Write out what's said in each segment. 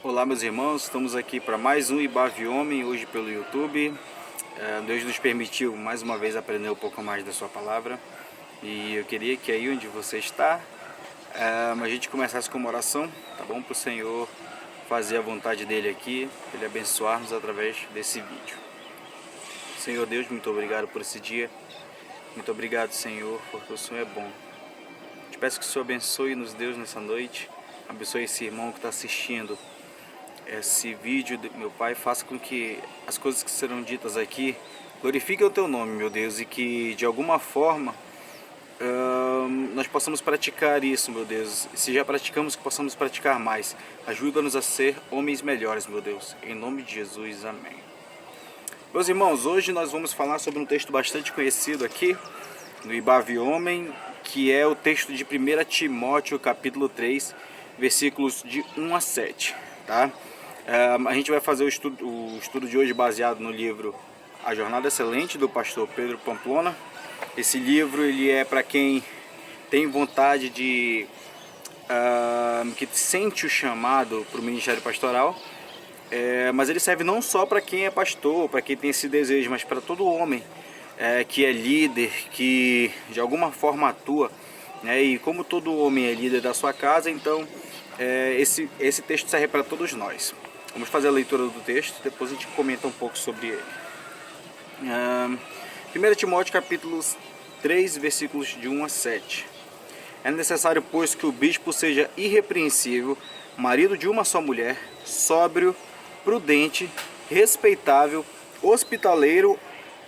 Olá meus irmãos, estamos aqui para mais um IBAV Homem, hoje pelo YouTube. Deus nos permitiu mais uma vez aprender um pouco mais da sua palavra. E eu queria que aí onde você está, a gente começasse com uma oração, tá bom? Para o Senhor fazer a vontade dele aqui, Ele abençoar-nos através desse vídeo. Senhor Deus, muito obrigado por esse dia. Muito obrigado, Senhor, porque o Senhor é bom. Te peço que o Senhor abençoe-nos, Deus, nessa noite. Abençoe esse irmão que está assistindo esse vídeo, meu Pai, faça com que as coisas que serão ditas aqui glorifiquem o Teu nome, meu Deus, e que de alguma forma nós possamos praticar isso, meu Deus. Se já praticamos, que possamos praticar mais. Ajuda-nos a ser homens melhores, meu Deus, em nome de Jesus, amém. Meus irmãos, hoje nós vamos falar sobre um texto bastante conhecido aqui no IBAV Homem, que é o texto de 1 Timóteo capítulo 3, versículos de 1 a 7, tá? A gente vai fazer o estudo de hoje baseado no livro A Jornada Excelente, do pastor Pedro Pamplona. Esse livro ele é para quem tem vontade de, que sente o chamado para o ministério pastoral, mas ele serve não só para quem é pastor, para quem tem esse desejo, mas para todo homem que é líder, que de alguma forma atua, né? E como todo homem é líder da sua casa, então esse texto serve para todos nós. Vamos fazer a leitura do texto, depois a gente comenta um pouco sobre ele. 1 Timóteo capítulo 3, versículos de 1 a 7. É necessário, pois, que o bispo seja irrepreensível, marido de uma só mulher, sóbrio, prudente, respeitável, hospitaleiro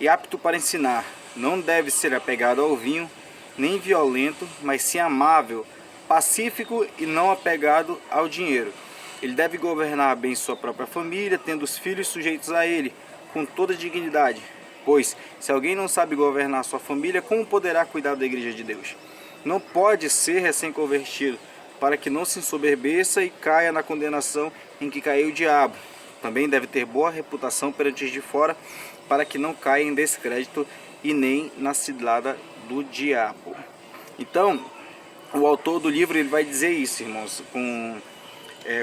e apto para ensinar. Não deve ser apegado ao vinho, nem violento, mas sim amável, pacífico e não apegado ao dinheiro. Ele deve governar bem sua própria família, tendo os filhos sujeitos a ele, com toda dignidade. Pois, se alguém não sabe governar sua família, como poderá cuidar da igreja de Deus? Não pode ser recém-convertido, para que não se ensoberbeça e caia na condenação em que caiu o diabo. Também deve ter boa reputação perante os de fora, para que não caia em descrédito e nem na cilada do diabo. Então, o autor do livro ele vai dizer isso, irmãos,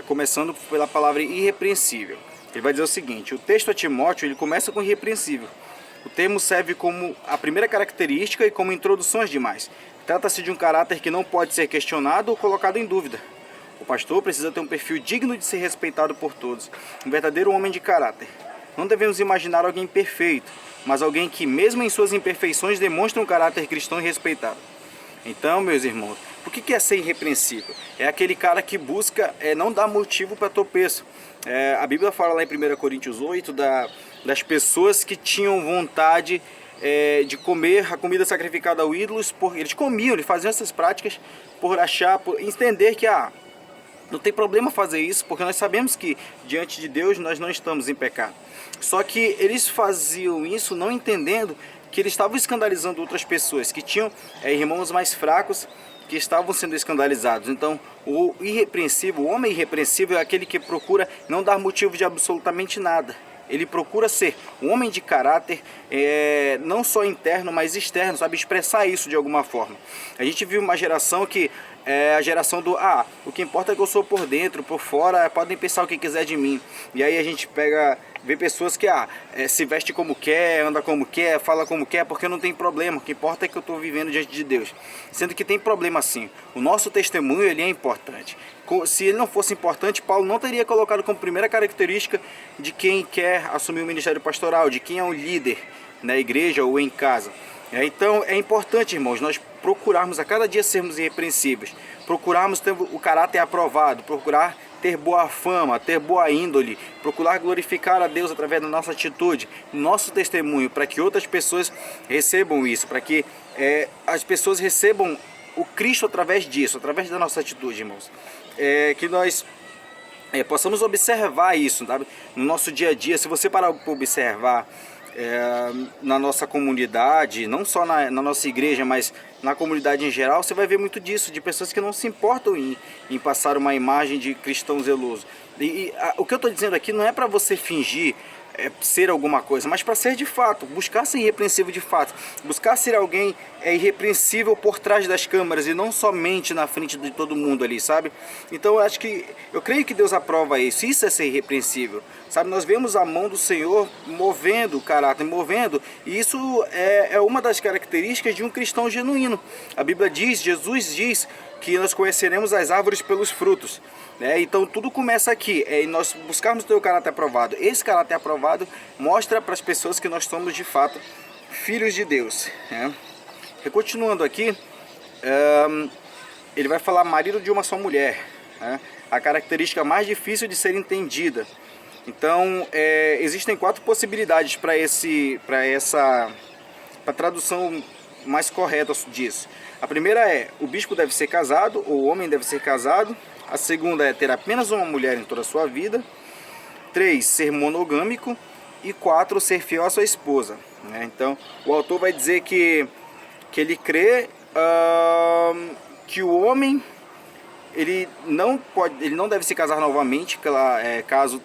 começando pela palavra irrepreensível. Ele vai dizer o seguinte: o texto a Timóteo ele começa com irrepreensível. O termo serve como a primeira característica e como introdução às demais. Trata-se de um caráter que não pode ser questionado ou colocado em dúvida. O pastor precisa ter um perfil digno de ser respeitado por todos, um verdadeiro homem de caráter. Não devemos imaginar alguém perfeito, mas alguém que, mesmo em suas imperfeições, demonstra um caráter cristão e respeitado. Então, meus irmãos, o que é ser irrepreensível? É aquele cara que busca não dar motivo para tropeço. A Bíblia fala lá em 1 Coríntios 8 das pessoas que tinham vontade de comer a comida sacrificada ao ídolos. Eles comiam, eles faziam essas práticas por entender que não tem problema fazer isso, porque nós sabemos que diante de Deus nós não estamos em pecado. Só que eles faziam isso não entendendo que eles estavam escandalizando outras pessoas, que tinham irmãos mais fracos, que estavam sendo escandalizados. Então, o homem irrepreensível é aquele que procura não dar motivo de absolutamente nada. Ele procura ser um homem de caráter, não só interno, mas externo, sabe expressar isso de alguma forma. A gente vive uma geração que é a geração do o que importa é que eu sou por dentro, por fora, podem pensar o que quiser de mim. E aí a gente vê pessoas que se veste como quer, anda como quer, fala como quer, porque não tem problema. O que importa é que eu estou vivendo diante de Deus. Sendo que tem problema sim. O nosso testemunho ele é importante. Se ele não fosse importante, Paulo não teria colocado como primeira característica de quem quer assumir o ministério pastoral, de quem é um líder na igreja ou em casa. Então é importante, irmãos, nós procurarmos a cada dia sermos irrepreensíveis, procurarmos ter o caráter aprovado, procurar ter boa fama, ter boa índole, procurar glorificar a Deus através da nossa atitude, nosso testemunho, para que outras pessoas recebam isso, para que as pessoas recebam o Cristo através disso, através da nossa atitude, irmãos. Que nós possamos observar isso, sabe? No nosso dia a dia. Se você parar para observar na nossa comunidade, não só na nossa igreja, mas na comunidade em geral, você vai ver muito disso, de pessoas que não se importam em passar uma imagem de cristão zeloso. O que eu estou dizendo aqui não é para você fingir ser alguma coisa, mas para ser de fato, buscar ser irrepreensível de fato, buscar ser alguém irrepreensível por trás das câmeras e não somente na frente de todo mundo ali, sabe? Então eu creio que Deus aprova isso, isso é ser irrepreensível, sabe? Nós vemos a mão do Senhor movendo o caráter, movendo, e isso é uma das características de um cristão genuíno. A Bíblia diz, Jesus diz que nós conheceremos as árvores pelos frutos. Então tudo começa aqui, em nós buscarmos ter o caráter aprovado. Esse caráter aprovado mostra para as pessoas que nós somos de fato filhos de Deus. E continuando aqui, ele vai falar marido de uma só mulher, a característica mais difícil de ser entendida. Então existem 4 possibilidades para a tradução mais correta disso. A primeira é: o bispo deve ser casado, ou o homem deve ser casado. A segunda é ter apenas uma mulher em toda a sua vida. 3, ser monogâmico. E 4, ser fiel à sua esposa. Então, o autor vai dizer que ele crê que o homem ele não deve se casar novamente, caso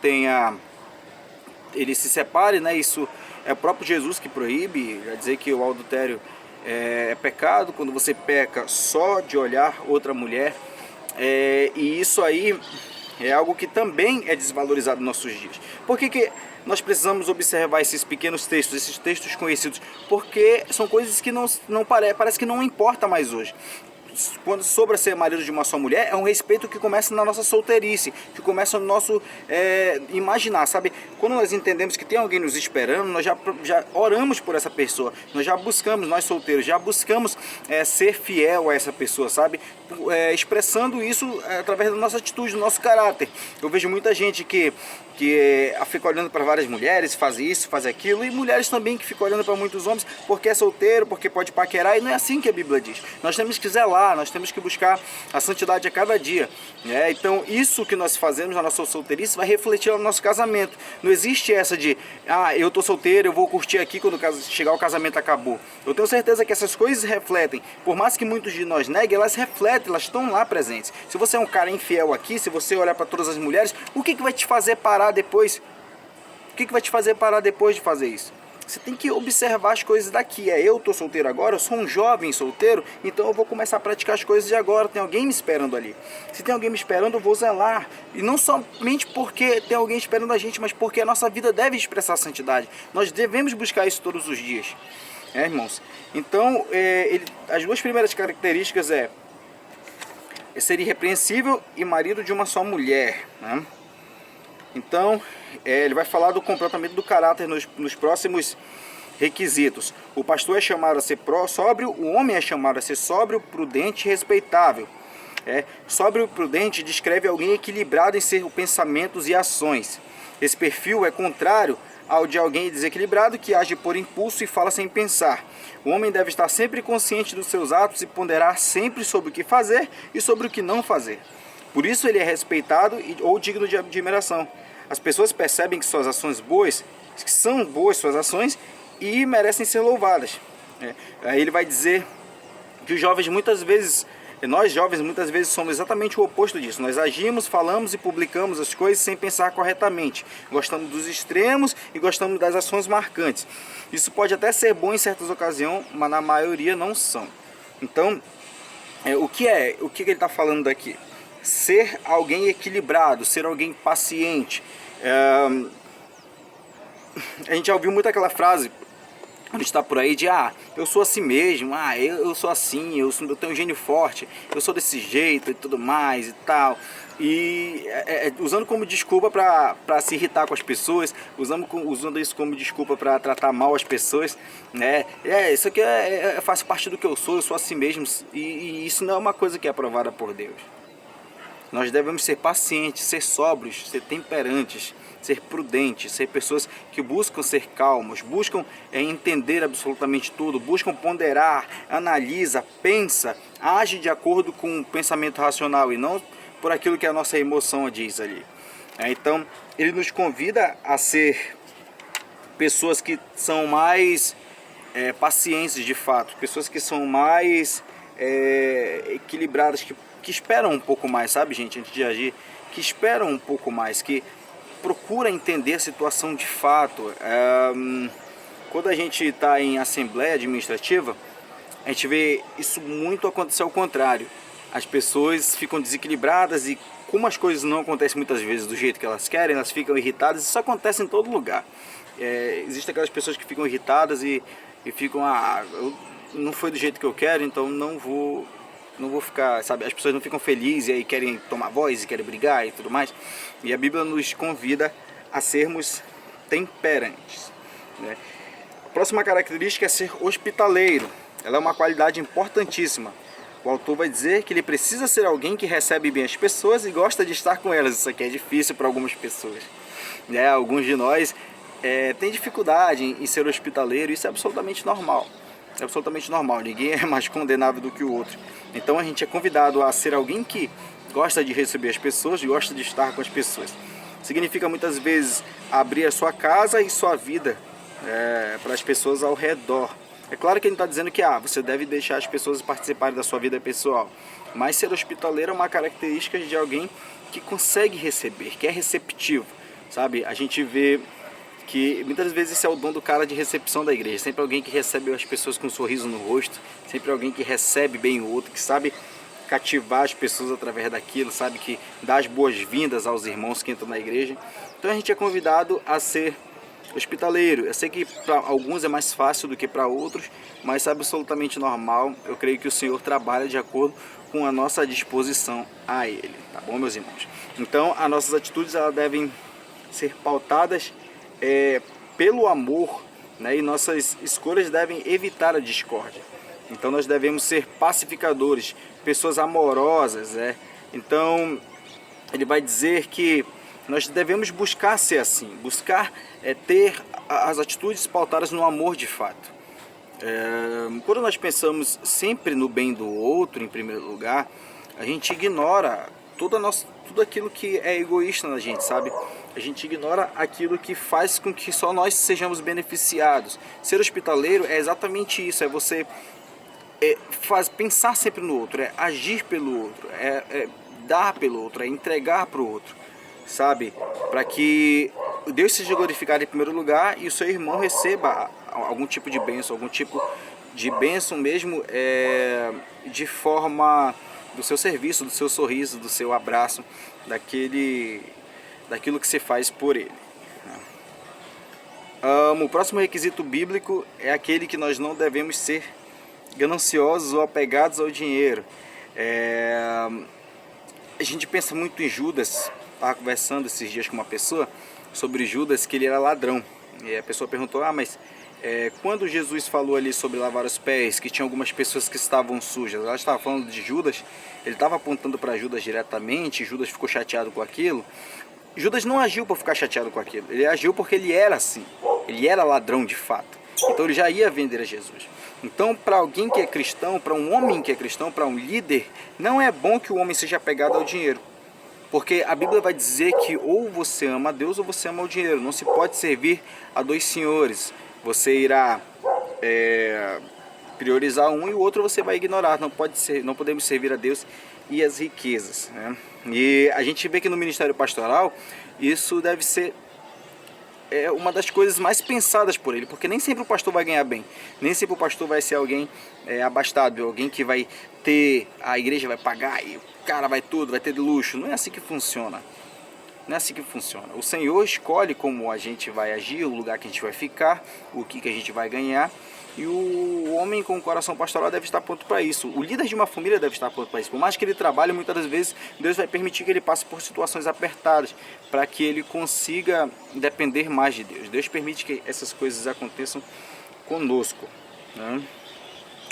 ele se separe, Isso é o próprio Jesus que proíbe. Vai dizer que o adultério é pecado quando você peca só de olhar outra mulher. E isso aí é algo que também é desvalorizado nos nossos dias. Por que nós precisamos observar esses pequenos textos, esses textos conhecidos? Porque são coisas que parece que não importa mais hoje. Quando sobre ser marido de uma só mulher, é um respeito que começa na nossa solteirice, que começa no nosso imaginar, sabe? Quando nós entendemos que tem alguém nos esperando, nós já oramos por essa pessoa, nós já buscamos, nós solteiros, já buscamos ser fiel a essa pessoa, sabe? Expressando isso através da nossa atitude, do nosso caráter. Eu vejo muita gente que fica olhando para várias mulheres, faz isso, faz aquilo, e mulheres também que ficam olhando para muitos homens porque é solteiro, porque pode paquerar, e não é assim que a Bíblia diz. Nós temos que zelar, nós temos que buscar a santidade a cada dia. Então isso que nós fazemos na nossa solteirice vai refletir no nosso casamento. Não existe essa de, eu tô solteiro, eu vou curtir aqui quando chegar o casamento acabou. Eu tenho certeza que essas coisas refletem, por mais que muitos de nós neguem, elas refletem, elas estão lá presentes. Se você é um cara infiel aqui, se você olhar para todas as mulheres, o que vai te fazer parar depois? O que vai te fazer parar depois de fazer isso? Você tem que observar as coisas daqui. Eu tô solteiro agora, eu sou um jovem solteiro, então eu vou começar a praticar as coisas de agora. Tem alguém me esperando ali. Se tem alguém me esperando, eu vou zelar. E não somente porque tem alguém esperando a gente, mas porque a nossa vida deve expressar a santidade. Nós devemos buscar isso todos os dias. Irmãos? Então, as 2 primeiras características é ser irrepreensível e marido de uma só mulher. Então, ele vai falar do comportamento do caráter nos próximos requisitos. O pastor é chamado a ser sóbrio, o homem é chamado a ser sóbrio, prudente e respeitável. Sóbrio e prudente descreve alguém equilibrado em seus pensamentos e ações. Esse perfil é contrário ao de alguém desequilibrado que age por impulso e fala sem pensar. O homem deve estar sempre consciente dos seus atos e ponderar sempre sobre o que fazer e sobre o que não fazer. Por isso ele é respeitado ou digno de admiração. As pessoas percebem que suas ações boas, que são boas suas ações e merecem ser louvadas. Aí ele vai dizer que os jovens nós jovens muitas vezes somos exatamente o oposto disso. Nós agimos, falamos e publicamos as coisas sem pensar corretamente. Gostamos dos extremos e gostamos das ações marcantes. Isso pode até ser bom em certas ocasiões, mas na maioria não são. Então, o que ele está falando daqui? Ser alguém equilibrado, ser alguém paciente. A gente já ouviu muito aquela frase quando está por aí de eu sou assim mesmo, eu sou assim, eu tenho um gênio forte, eu sou desse jeito e tudo mais e tal. E usando como desculpa para se irritar com as pessoas, usando isso como desculpa para tratar mal as pessoas, isso aqui faz parte do que eu sou assim mesmo, e isso não é uma coisa que é aprovada por Deus. Nós devemos ser pacientes, ser sóbrios, ser temperantes, ser prudentes, ser pessoas que buscam ser calmos, buscam entender absolutamente tudo, buscam ponderar, analisa, pensa, age de acordo com o pensamento racional e não por aquilo que a nossa emoção diz ali. Então, ele nos convida a ser pessoas que são mais pacientes de fato, pessoas que são mais equilibradas, que esperam um pouco mais, sabe, gente, antes de agir, que esperam um pouco mais, que procura entender a situação de fato. Quando a gente está em assembleia administrativa, a gente vê isso muito acontecer ao contrário. As pessoas ficam desequilibradas e como as coisas não acontecem muitas vezes do jeito que elas querem, elas ficam irritadas. Isso acontece em todo lugar. Existem aquelas pessoas que ficam irritadas e ficam, não foi do jeito que eu quero, então não vou ficar, sabe? As pessoas não ficam felizes e aí querem tomar voz e querem brigar e tudo mais. E a Bíblia nos convida a sermos temperantes, né? A próxima característica é ser hospitaleiro. Ela é uma qualidade importantíssima. O autor vai dizer que ele precisa ser alguém que recebe bem as pessoas e gosta de estar com elas. Isso aqui é difícil para algumas pessoas, né? Alguns de nós têm dificuldade em ser hospitaleiro. Isso é absolutamente normal. É absolutamente normal. Ninguém é mais condenável do que o outro. Então a gente é convidado a ser alguém que gosta de receber as pessoas e gosta de estar com as pessoas. Significa muitas vezes abrir a sua casa e sua vida para as pessoas ao redor. É claro que ele está dizendo que você deve deixar as pessoas participarem da sua vida pessoal, mas ser hospitaleiro é uma característica de alguém que consegue receber, que é receptivo, sabe? A gente vê que muitas vezes esse é o dom do cara de recepção da igreja. Sempre alguém que recebe as pessoas com um sorriso no rosto, sempre alguém que recebe bem o outro, que sabe cativar as pessoas através daquilo, sabe, que dá as boas-vindas aos irmãos que entram na igreja. Então a gente é convidado a ser hospitaleiro. Eu sei que para alguns é mais fácil do que para outros, mas é absolutamente normal. Eu creio que o Senhor trabalha de acordo com a nossa disposição a Ele, tá bom, meus irmãos? Então as nossas atitudes elas devem ser pautadas pelo amor, né? E nossas escolhas devem evitar a discórdia. Então nós devemos ser pacificadores, pessoas amorosas, Então ele vai dizer que nós devemos buscar ser assim, buscar ter as atitudes pautadas no amor de fato. Quando nós pensamos sempre no bem do outro em primeiro lugar, a gente ignora tudo aquilo que é egoísta na gente, sabe? A gente ignora aquilo que faz com que só nós sejamos beneficiados. Ser hospitaleiro é exatamente isso, é você pensar sempre no outro, é agir pelo outro, é dar pelo outro, é entregar para o outro, sabe? Para que Deus seja glorificado em primeiro lugar e o seu irmão receba algum tipo de bênção, algum tipo de bênção mesmo, de forma do seu serviço, do seu sorriso, do seu abraço, daquilo que você faz por ele. O próximo requisito bíblico é aquele que nós não devemos ser gananciosos ou apegados ao dinheiro. A gente pensa muito em Judas. Estava conversando esses dias com uma pessoa sobre Judas, que ele era ladrão. E a pessoa perguntou, mas quando Jesus falou ali sobre lavar os pés, que tinha algumas pessoas que estavam sujas, ela estava falando de Judas, ele estava apontando para Judas diretamente, Judas ficou chateado com aquilo. Judas não agiu por ficar chateado com aquilo, ele agiu porque ele era assim, ele era ladrão de fato, então ele já ia vender a Jesus. Então para alguém que é cristão, para um homem que é cristão, para um líder, não é bom que o homem seja apegado ao dinheiro. Porque a Bíblia vai dizer que ou você ama a Deus ou você ama o dinheiro. Não se pode servir a dois senhores. Você irá priorizar um e o outro você vai ignorar. Não podemos servir a Deus e as riquezas, né? E a gente vê que no ministério pastoral isso deve ser uma das coisas mais pensadas por ele, porque nem sempre o pastor vai ganhar bem, nem sempre o pastor vai ser alguém abastado, alguém que vai ter, a igreja vai pagar e o cara vai tudo, vai ter de luxo. Não é assim que funciona. Não é assim que funciona. O Senhor escolhe como a gente vai agir, o lugar que a gente vai ficar, o que a gente vai ganhar. E o homem com o coração pastoral deve estar pronto para isso. O líder de uma família deve estar pronto para isso. Por mais que ele trabalhe, muitas das vezes Deus vai permitir que ele passe por situações apertadas, para que ele consiga depender mais de Deus. Deus permite que essas coisas aconteçam conosco, né?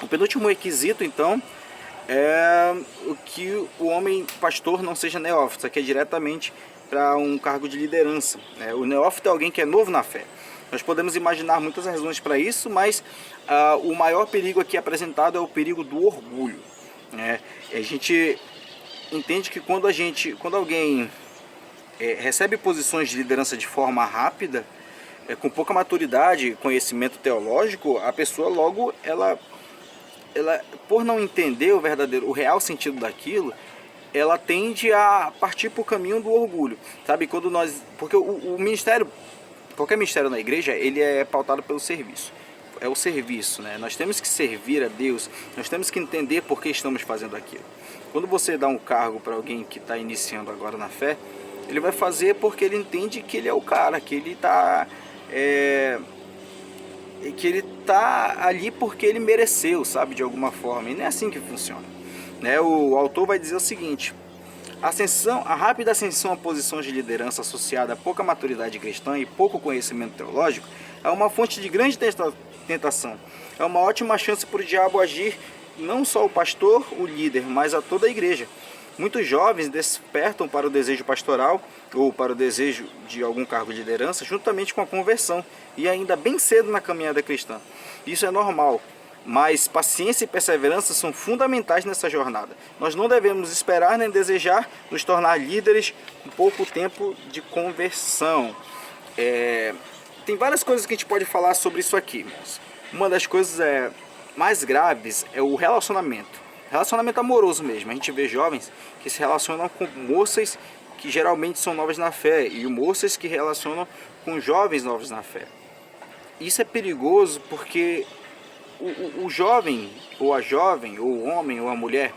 O penúltimo requisito, então, é o que o homem pastor não seja neófito. Isso aqui é diretamente para um cargo de liderança, né? O neófito é alguém que é novo na fé. Nós podemos imaginar muitas razões para isso, mas o maior perigo aqui apresentado é o perigo do orgulho, né? A gente entende que quando alguém recebe posições de liderança de forma rápida, com pouca maturidade, conhecimento teológico, a pessoa logo, ela por não entender o real sentido daquilo, ela tende a partir para o caminho do orgulho, sabe? Quando nós, porque o ministério, qualquer ministério na igreja, ele é pautado pelo serviço. É o serviço, né? Nós temos que servir a Deus, nós temos que entender por que estamos fazendo aquilo. Quando você dá um cargo para alguém que está iniciando agora na fé, ele vai fazer porque ele entende que ele é o cara, que ele está ali porque ele mereceu, sabe, de alguma forma. E não é assim que funciona, né? O autor vai dizer o seguinte: a rápida ascensão a posições de liderança associada a pouca maturidade cristã e pouco conhecimento teológico é uma fonte de grande tentação. É uma ótima chance para o diabo agir não só o pastor, o líder, mas a toda a igreja. Muitos jovens despertam para o desejo pastoral ou para o desejo de algum cargo de liderança juntamente com a conversão e ainda bem cedo na caminhada cristã. Isso é normal, mas paciência e perseverança são fundamentais nessa jornada. Nós não devemos esperar nem desejar nos tornar líderes em pouco tempo de conversão. Tem várias coisas que a gente pode falar sobre isso aqui, mas uma das coisas mais graves é o relacionamento amoroso mesmo. A gente vê jovens que se relacionam com moças que geralmente são novas na fé e moças que relacionam com jovens novos na fé. Isso é perigoso porque o jovem, ou a jovem, ou o homem, ou a mulher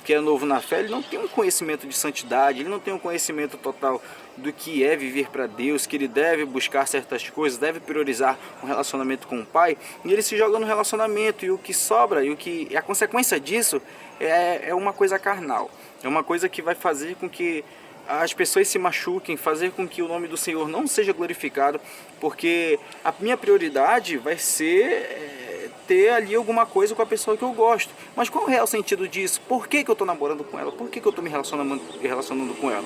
que é novo na fé, ele não tem um conhecimento de santidade, ele não tem um conhecimento total do que é viver para Deus, que ele deve buscar certas coisas, deve priorizar um relacionamento com o Pai, e ele se joga no relacionamento, e o que sobra, e a consequência disso é uma coisa carnal, é uma coisa que vai fazer com que as pessoas se machuquem, fazer com que o nome do Senhor não seja glorificado, porque a minha prioridade vai ser ter ali alguma coisa com a pessoa que eu gosto. Mas qual é o real sentido disso? Por que eu estou namorando com ela? Por que eu estou me relacionando com ela?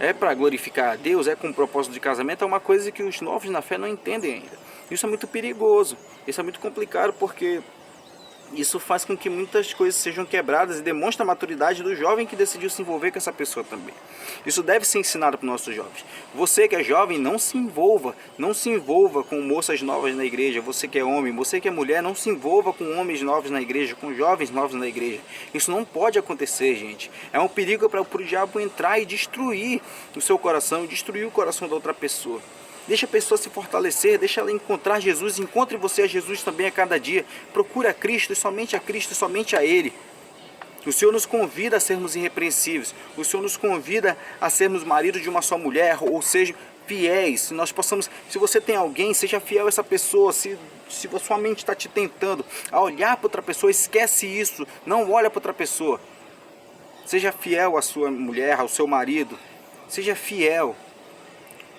É para glorificar a Deus? É com um propósito de casamento? É uma coisa que os novos na fé não entendem ainda. Isso é muito perigoso, isso é muito complicado, porque isso faz com que muitas coisas sejam quebradas e demonstra a maturidade do jovem que decidiu se envolver com essa pessoa também. Isso deve ser ensinado para os nossos jovens. Você que é jovem, não se envolva com moças novas na igreja. Você que é homem, você que é mulher, não se envolva com homens novos na igreja, com jovens novos na igreja. Isso não pode acontecer, gente. É um perigo para o diabo entrar e destruir o seu coração, destruir o coração da outra pessoa. Deixa a pessoa se fortalecer, deixa ela encontrar Jesus, encontre você a Jesus também a cada dia. Procure a Cristo e somente a Ele. O Senhor nos convida a sermos irrepreensíveis. O Senhor nos convida a sermos maridos de uma só mulher, ou seja, fiéis. Se você tem alguém, seja fiel a essa pessoa. Se a sua mente está te tentando a olhar para outra pessoa, esquece isso. Não olha para outra pessoa. Seja fiel à sua mulher, ao seu marido. Seja fiel.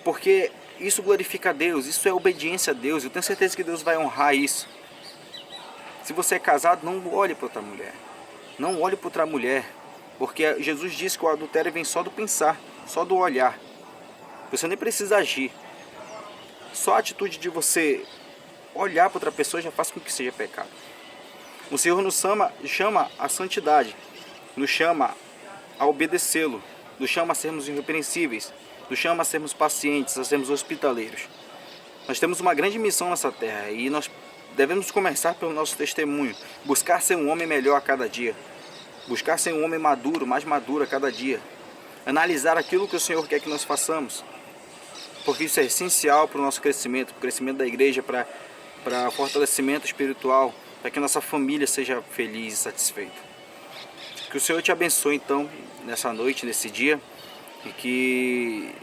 Porque isso glorifica a Deus, isso é obediência a Deus. Eu tenho certeza que Deus vai honrar isso. Se você é casado, não olhe para outra mulher. Não olhe para outra mulher. Porque Jesus disse que o adultério vem só do pensar, só do olhar. Você nem precisa agir. Só a atitude de você olhar para outra pessoa já faz com que seja pecado. O Senhor nos chama à santidade. Nos chama a obedecê-lo. Nos chama a sermos irrepreensíveis. Nos chama a sermos pacientes, a sermos hospitaleiros. Nós temos uma grande missão nessa terra e nós devemos começar pelo nosso testemunho. Buscar ser um homem melhor a cada dia. Buscar ser um homem maduro, mais maduro a cada dia. Analisar aquilo que o Senhor quer que nós façamos. Porque isso é essencial para o nosso crescimento, para o crescimento da igreja, para o fortalecimento espiritual, para que a nossa família seja feliz e satisfeita. Que o Senhor te abençoe então, nessa noite, nesse dia, e que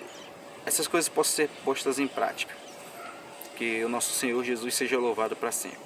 essas coisas possam ser postas em prática. Que o nosso Senhor Jesus seja louvado para sempre.